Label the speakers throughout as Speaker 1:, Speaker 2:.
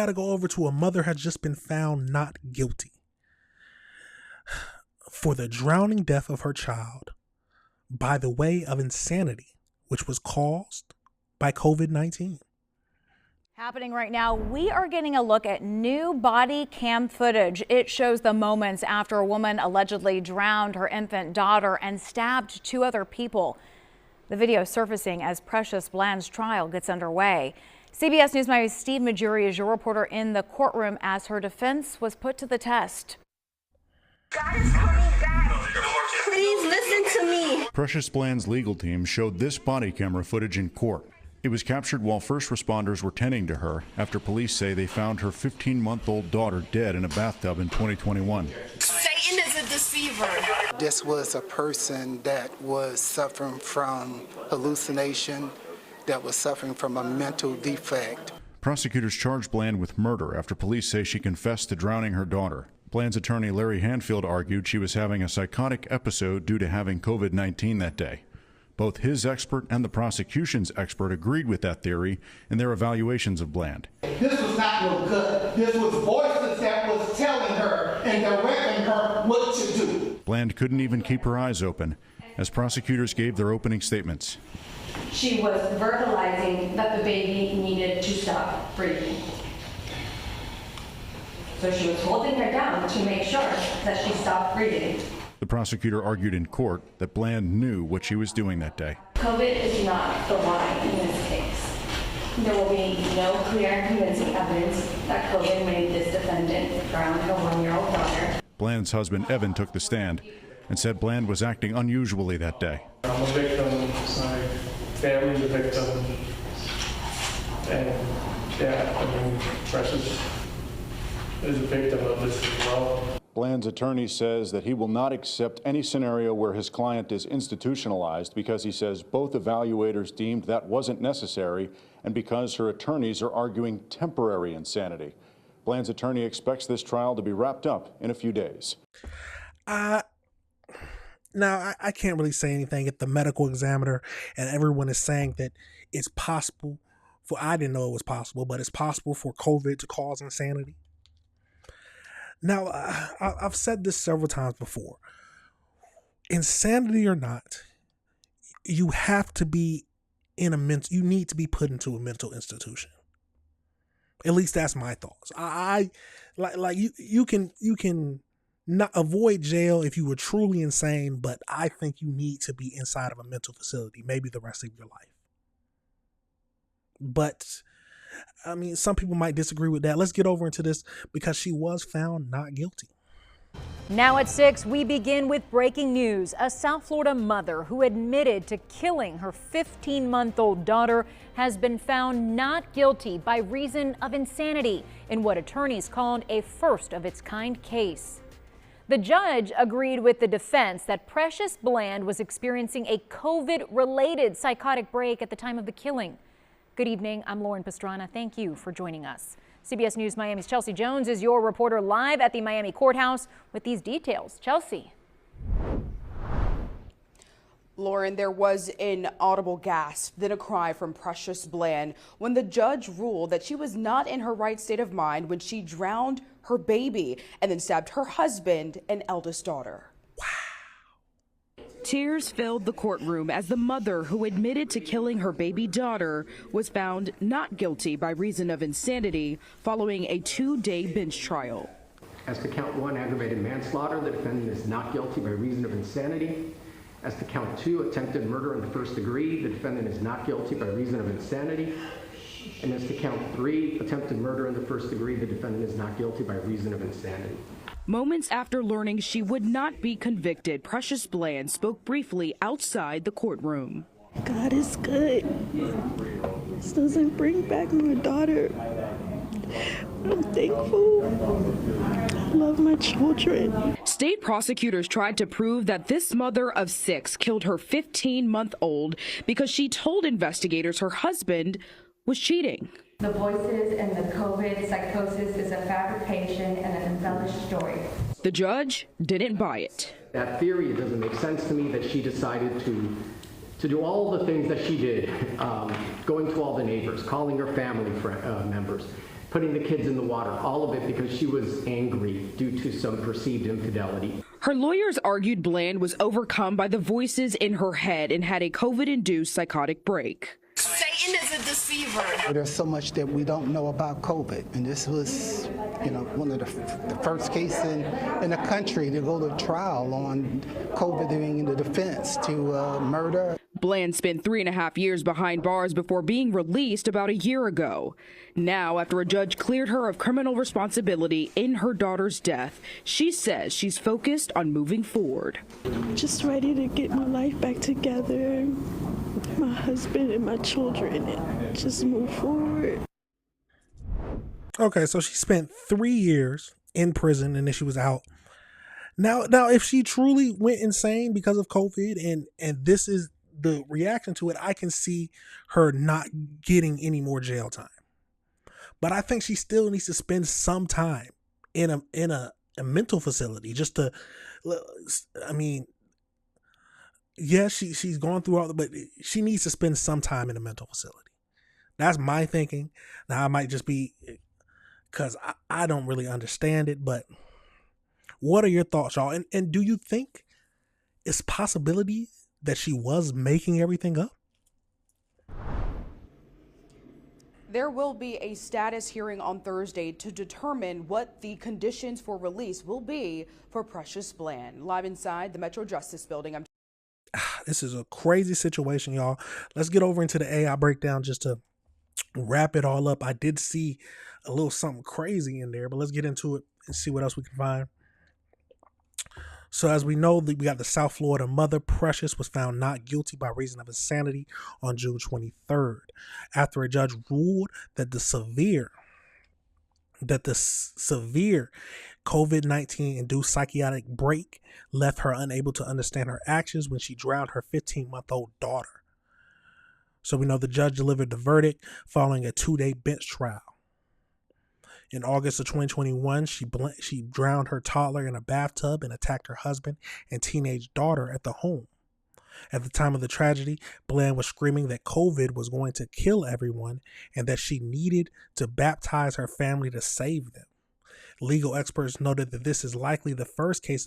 Speaker 1: Got to go over to a mother has just been found not guilty for the drowning death of her child by the way of insanity, which was caused by COVID-19.
Speaker 2: Happening right now, we are getting a look at new body cam footage. It shows the moments after a woman allegedly drowned her infant daughter and stabbed 2 other people. The video surfacing as Precious Bland's trial gets underway. CBS News Miami's Steve Majuri is your reporter in the courtroom as her defense was put to the test.
Speaker 3: God is coming back. Please listen to me.
Speaker 4: Precious Bland's legal team showed this body camera footage in court. It was captured while first responders were tending to her after police say they found her 15-month-old daughter dead in a bathtub in 2021.
Speaker 3: Satan is a deceiver.
Speaker 5: This was a person that was suffering from hallucination, that was suffering from a mental defect.
Speaker 4: Prosecutors charged Bland with murder after police say she confessed to drowning her daughter. Bland's attorney Larry Hanfield argued she was having a psychotic episode due to having COVID-19 that day. Both his expert and the prosecution's expert agreed with that theory in their evaluations of Bland.
Speaker 6: This was not no good. This was voices that was telling her and directing her what to do.
Speaker 4: Bland couldn't even keep her eyes open as prosecutors gave their opening statements.
Speaker 7: She was verbalizing that the baby needed to stop breathing. So she was holding her down to make sure that she stopped breathing.
Speaker 4: The prosecutor argued in court that Bland knew what she was doing that day.
Speaker 7: COVID is not the lie in this case. There will be no clear and convincing evidence that COVID made this defendant drown her 1-year-old daughter.
Speaker 4: Bland's husband, Evan, took the stand and said Bland was acting unusually that day.
Speaker 8: I'm a victim, my family's a victim, and Precious is a victim of this as well.
Speaker 4: Bland's attorney says that he will not accept any scenario where his client is institutionalized because he says both evaluators deemed that wasn't necessary and because her attorneys are arguing temporary insanity. Bland's attorney expects this trial to be wrapped up in a few days.
Speaker 1: Now, I can't really say anything at the medical examiner, and everyone is saying that it's possible for, I didn't know it was possible, but it's possible for COVID to cause insanity. Now, I've said this several times before. Insanity or not, you have to be in a mental, you need to be put into a mental institution. At least that's my thoughts. You can not avoid jail if you were truly insane, but I think you need to be inside of a mental facility, maybe the rest of your life. But I mean, some people might disagree with that. Let's get over into this because she was found not guilty.
Speaker 2: Now at 6, we begin with breaking news. A South Florida mother who admitted to killing her 15-month-old daughter has been found not guilty by reason of insanity in what attorneys called a first-of-its-kind case. The judge agreed with the defense that Precious Bland was experiencing a COVID-related psychotic break at the time of the killing. Good evening. I'm Lauren Pastrana. Thank you for joining us. CBS News Miami's Chelsea Jones is your reporter live at the Miami courthouse with these details. Chelsea.
Speaker 9: Lauren, there was an audible gasp, then a cry from Precious Bland when the judge ruled that she was not in her right state of mind when she drowned her baby and then stabbed her husband and eldest daughter.
Speaker 10: Tears filled the courtroom as the mother who admitted to killing her baby daughter was found not guilty by reason of insanity following a 2-day bench trial.
Speaker 11: As to count 1, aggravated manslaughter, the defendant is not guilty by reason of insanity. As to count 2, attempted murder in the first degree, the defendant is not guilty by reason of insanity. And as to count 3, attempted murder in the first degree, the defendant is not guilty by reason of insanity.
Speaker 10: Moments after learning she would not be convicted, Precious Bland spoke briefly outside the courtroom.
Speaker 12: God is good. This doesn't bring back my daughter. I'm thankful. I love my children.
Speaker 10: State prosecutors tried to prove that this mother of 6 killed her 15-month-old because she told investigators her husband was cheating.
Speaker 7: The voices and the COVID psychosis is a fabrication and an embellished story.
Speaker 10: The judge didn't buy it.
Speaker 11: That theory, it doesn't make sense to me that she decided to do all the things that she did, going to all the neighbors, calling her family members, putting the kids in the water, all of it because she was angry due to some perceived infidelity.
Speaker 10: Her lawyers argued Bland was overcome by the voices in her head and had a COVID-induced psychotic break.
Speaker 3: Satan is a deceiver.
Speaker 5: There's so much that we don't know about COVID, and this was, one of the first cases in the country to go to trial on COVID being the defense to murder.
Speaker 10: Bland spent 3.5 years behind bars before being released about a year ago. Now, after a judge cleared her of criminal responsibility in her daughter's death, she says she's focused on moving forward.
Speaker 12: Just ready to get my life back together, my husband and my children, and just move forward.
Speaker 1: Okay, so she spent 3 years in prison and then she was out. Now, if she truly went insane because of COVID and this is the reaction to it, I can see her not getting any more jail time. But I think she still needs to spend some time in a mental facility just to, yes, she's gone through all but she needs to spend some time in a mental facility. That's my thinking. Now, I might just be, because I don't really understand it, but what are your thoughts, y'all? And do you think it's possibility that she was making everything up?
Speaker 9: There will be a status hearing on Thursday to determine what the conditions for release will be for Precious Bland. Live inside the Metro Justice Building.
Speaker 1: This is a crazy situation, y'all. Let's get over into the AI breakdown just to wrap it all up. I did see a little something crazy in there, but let's get into it and see what else we can find. So as we know, we got the South Florida mother, Precious, was found not guilty by reason of insanity on June 23rd, after a judge ruled that the severe COVID-19 induced psychotic break left her unable to understand her actions when she drowned her 15-month-old daughter. So we know the judge delivered the verdict following a 2-day bench trial. In August of 2021, she drowned her toddler in a bathtub and attacked her husband and teenage daughter at the home. At the time of the tragedy, Bland was screaming that COVID was going to kill everyone and that she needed to baptize her family to save them. Legal experts noted that this is likely the first case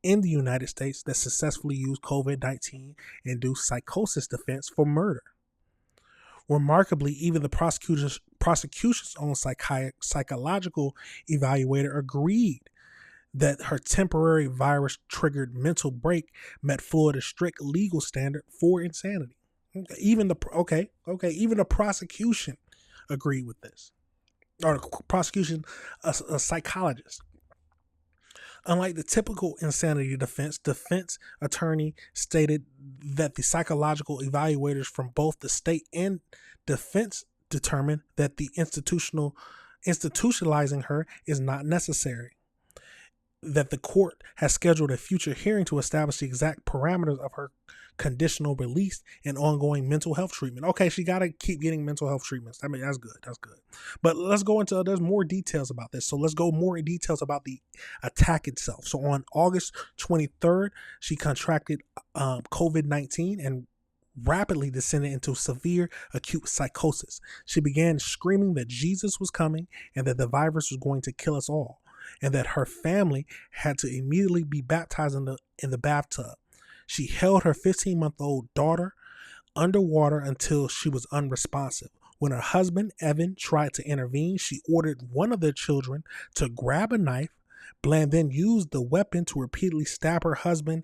Speaker 1: in the United States that successfully used COVID-19 induced psychosis defense for murder. Remarkably, even the prosecution's own psychological evaluator agreed that her temporary virus-triggered mental break met Florida's strict legal standard for insanity. Even the prosecution agreed with this, or the prosecution, a psychologist. Unlike the typical insanity defense attorney stated that the psychological evaluators from both the state and defense determined that the institutionalizing her is not necessary, that the court has scheduled a future hearing to establish the exact parameters of her conditional release and ongoing mental health treatment. Okay, she got to keep getting mental health treatments. I mean, that's good. But let's go into, there's more details about this. So let's go more in details about the attack itself. So on August 23rd, she contracted COVID-19 and rapidly descended into severe acute psychosis. She began screaming that Jesus was coming and that the virus was going to kill us all, and that her family had to immediately be baptized in the bathtub. She held her 15-month-old daughter underwater until she was unresponsive. When her husband, Evan, tried to intervene, she ordered one of their children to grab a knife. Bland then used the weapon to repeatedly stab her husband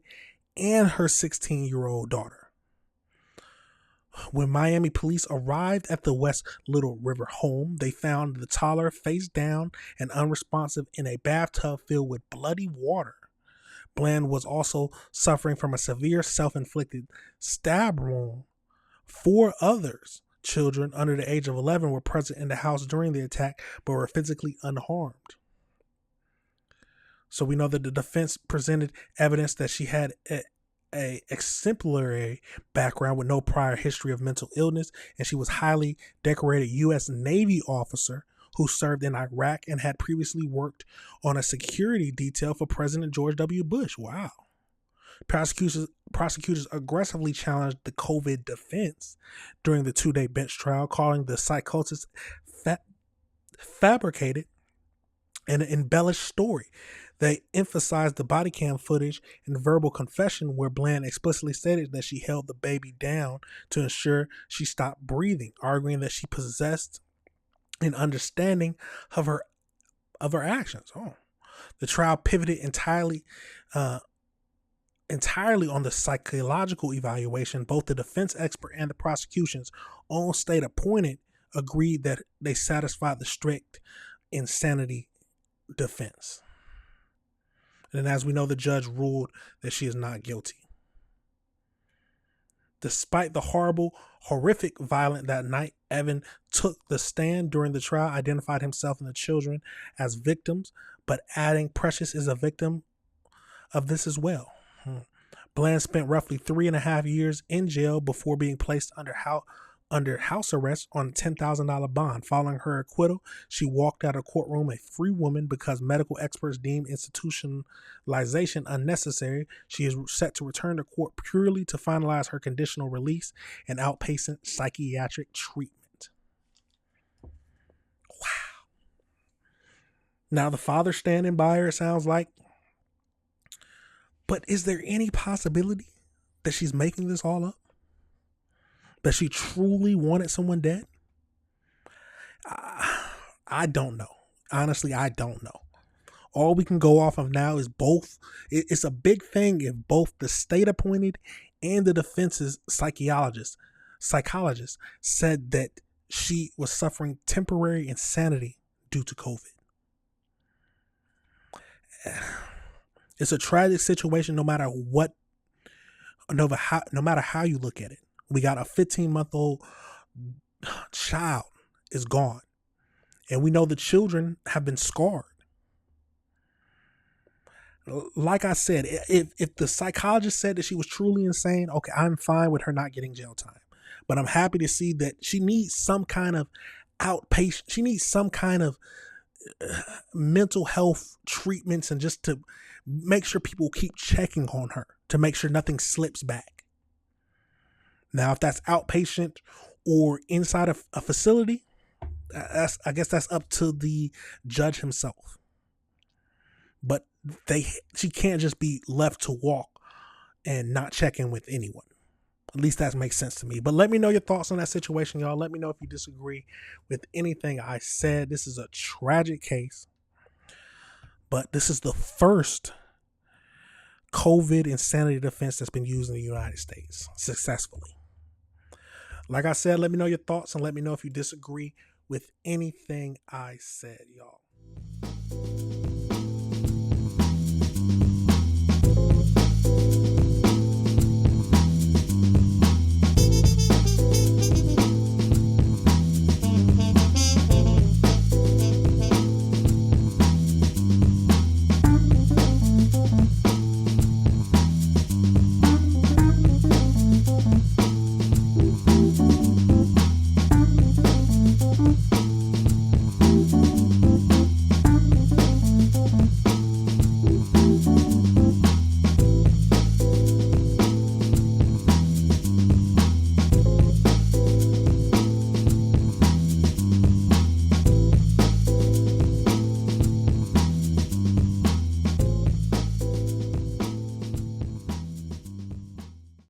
Speaker 1: and her 16-year-old daughter. When Miami police arrived at the West Little River home, they found the toddler face down and unresponsive in a bathtub filled with bloody water. Bland was also suffering from a severe self-inflicted stab wound. 4 others, children under the age of 11, were present in the house during the attack but were physically unharmed. So we know that the defense presented evidence that she had a exemplary background with no prior history of mental illness, and she was highly decorated U.S. Navy officer who served in Iraq and had previously worked on a security detail for President George W. Bush. Wow. Prosecutors aggressively challenged the COVID defense during the 2-day bench trial, calling the psychosis fabricated an embellished story. They emphasized the body cam footage and verbal confession where Bland explicitly stated that she held the baby down to ensure she stopped breathing, arguing that she possessed an understanding of her actions. The trial pivoted entirely on the psychological evaluation. Both the defense expert and the prosecution's own state appointed agreed that they satisfied the strict insanity defense. And as we know, the judge ruled that she is not guilty. Despite the horrific violence that night, Evan took the stand during the trial, identified himself and the children as victims, but adding Precious is a victim of this as well. Bland spent roughly 3.5 years in jail before being placed under house arrest on a $10,000 bond. Following her acquittal, she walked out of courtroom a free woman because medical experts deemed institutionalization unnecessary. She is set to return to court purely to finalize her conditional release and outpatient psychiatric treatment. Wow. Now the father standing by her, sounds like. But is there any possibility that she's making this all up? That she truly wanted someone dead? I don't know. Honestly, I don't know. All we can go off of now is both. It's a big thing if both the state appointed and the defense's psychologist said that she was suffering temporary insanity due to COVID. It's a tragic situation no matter how you look at it. We got a 15-month-old child is gone. And we know the children have been scarred. Like I said, if the psychologist said that she was truly insane, okay, I'm fine with her not getting jail time. But I'm happy to see that she needs some kind of outpatient, she needs some kind of mental health treatments, and just to make sure people keep checking on her to make sure nothing slips back. Now, if that's outpatient or inside of a facility, I guess that's up to the judge himself. But she can't just be left to walk and not check in with anyone. At least that makes sense to me. But let me know your thoughts on that situation, y'all. Let me know if you disagree with anything I said. This is a tragic case, but this is the first COVID insanity defense that's been used in the United States successfully. Like I said, let me know your thoughts and let me know if you disagree with anything I said, y'all.